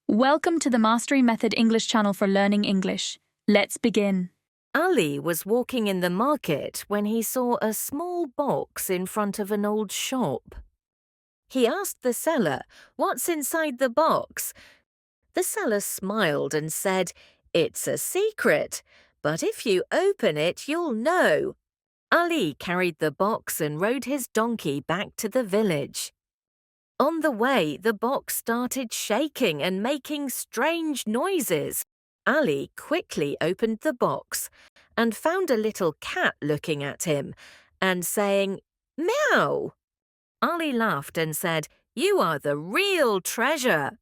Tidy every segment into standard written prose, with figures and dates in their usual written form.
Welcome to the Mastery Method English channel for learning English. Let's begin. Ali was walking in the market when he saw a small box in front of an old shop. He asked the seller, "What's inside the box?" The seller smiled and said, "It's a secret, but if you open it, you'll know." Ali carried the box and rode his donkey back to the village. On the way, the box started shaking and making strange noises. Ali quickly opened the box and found a little cat looking at him and saying, "Meow." Ali laughed and said, "You are the real treasure."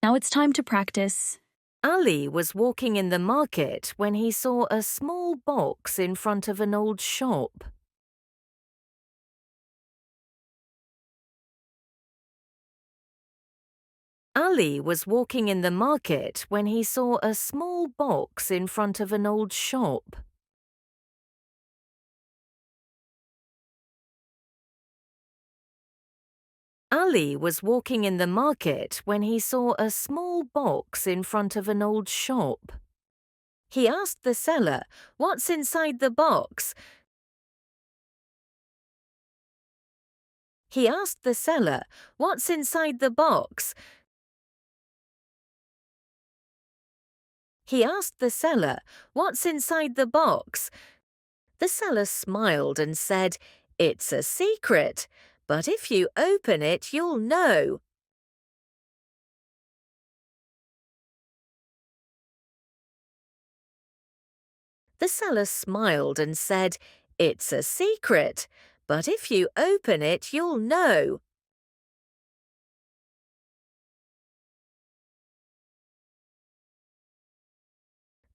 Now it's time to practice. Ali was walking in the market when he saw a small box in front of an old shop. Ali was walking in the market when he saw a small box in front of an old shop. Ali was walking in the market when he saw a small box in front of an old shop. He asked the seller, "What's inside the box?" He asked the seller, "What's inside the box?" He asked the seller, "What's inside the box?" The seller smiled and said, "It's a secret, but if you open it, you'll know." The seller smiled and said, "It's a secret, but if you open it, you'll know."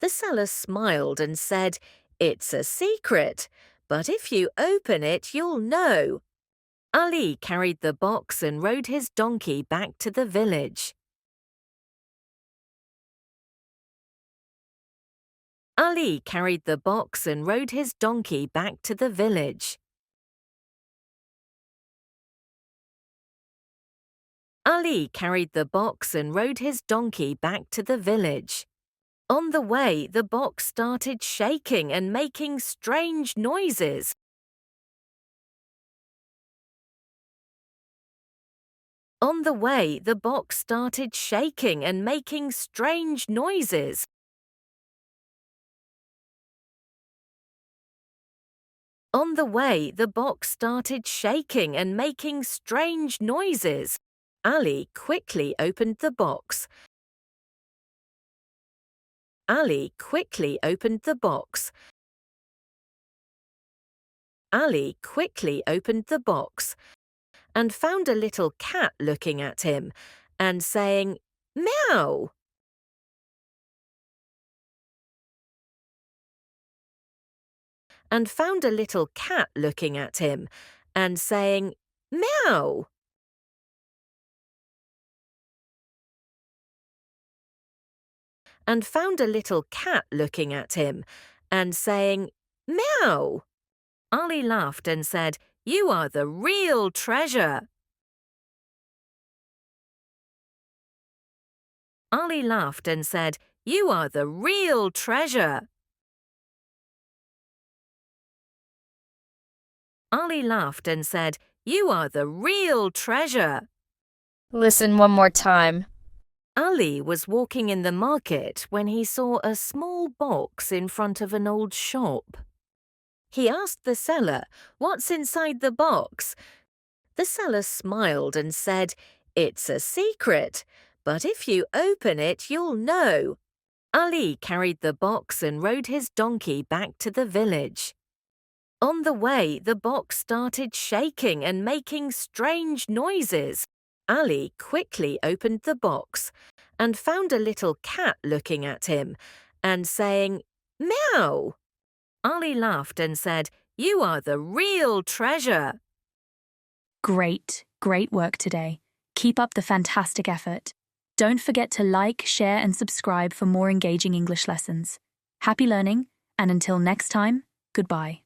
The seller smiled and said, "It's a secret, but if you open it, you'll know." Ali carried the box and rode his donkey back to the village. Ali carried the box and rode his donkey back to the village. Ali carried the box and rode his donkey back to the village. On the way, the box started shaking and making strange noises. On the way, the box started shaking and making strange noises. On the way, the box started shaking and making strange noises. Ali quickly opened the box. Ali quickly opened the box. Ali quickly opened the box and found a little cat looking at him and saying, "Meow." And found a little cat looking at him and saying, "Meow." And found a little cat looking at him and saying, "Meow." Ali laughed and said, "You are the real treasure." Ali laughed and said, "You are the real treasure." Ali laughed and said, "You are the real treasure." Listen one more time. Ali was walking in the market when he saw a small box in front of an old shop. He asked the seller, "What's inside the box?" The seller smiled and said, "It's a secret, but if you open it, you'll know." Ali carried the box and rode his donkey back to the village. On the way, the box started shaking and making strange noises. Ali quickly opened the box and found a little cat looking at him and saying, "Meow." Ali laughed and said, "You are the real treasure." Great work today. Keep up the fantastic effort. Don't forget to like, share, and subscribe for more engaging English lessons. Happy learning, and until next time, goodbye.